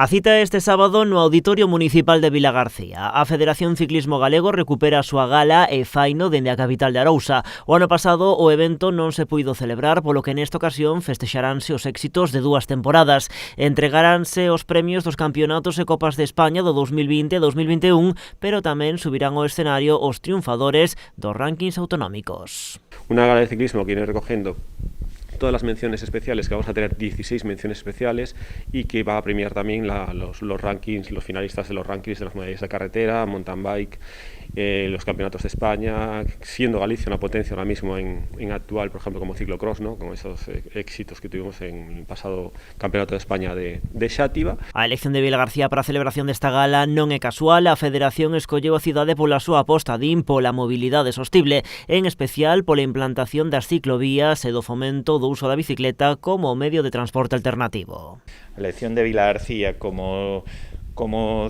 A cita este sábado no Auditorio Municipal de Vilagarcía. A Federación Ciclismo Galego recupera a súa gala e faino dende a capital de Arousa. O ano pasado o evento non se puido celebrar, polo que nesta ocasión festexaránse os éxitos de 2 temporadas. Entregaránse os premios dos campeonatos e copas de España do 2020 e 2021, pero tamén subirán ao escenario os triunfadores dos rankings autonómicos. Una gala de ciclismo que viene recogiendo todas las menciones especiales, que vamos a tener 16 menciones especiales y que va a premiar también los rankings, los finalistas de los rankings de las modalidades de carretera, mountain bike, los campeonatos de España, siendo Galicia una potencia ahora mismo en actual, por ejemplo, como ciclocross, ¿no? Con esos éxitos que tuvimos en el pasado campeonato de España de Xátiva. A elección de Vilagarcía para a celebración desta gala non é casual. A Federación escolleu a cidade pola súa aposta pola mobilidade sostible, en especial pola implantación das ciclovías e do fomento do uso da bicicleta como medio de transporte alternativo. A elección de Vilagarcía como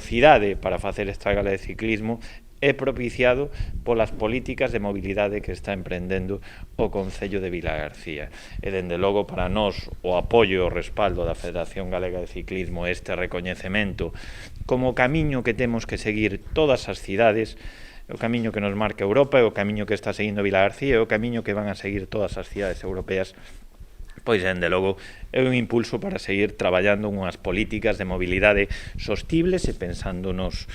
cidade para facer esta gala de ciclismo é propiciado polas políticas de mobilidade que está emprendendo o Concello de Vilagarcía. E, dende logo, para nós, o apoio e o respaldo da Federación Galega de Ciclismo, este recoñecemento, como camiño que temos que seguir todas as cidades, o camiño que nos marca Europa, o camiño que está seguindo Vilagarcía, o camiño que van a seguir todas as cidades europeas, pois, dende logo, é un impulso para seguir traballando unhas políticas de mobilidade sostibles e pensando nos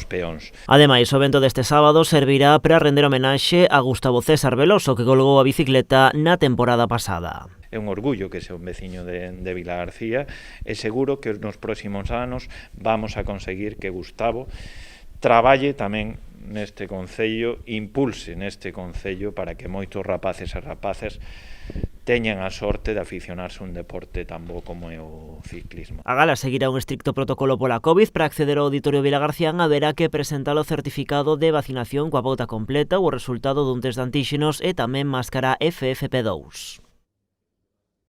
peóns. Ademais, o evento deste sábado servirá para render homenaxe a Gustavo César Veloso, que colgou a bicicleta na temporada pasada. É un orgullo que sea un veciño de Vilagarcía e seguro que nos próximos anos vamos a conseguir que Gustavo traballe tamén neste concello, impulse neste concello para que moitos rapaces e rapazas teñan a sorte de aficionarse a un deporte tan bo como é o ciclismo. A gala seguirá un estricto protocolo pola COVID. Para acceder ao Auditorio Vilagarcián haberá que presentar o certificado de vacinación coa pauta completa ou o resultado dun test de antíxenos e tamén máscara FFP2.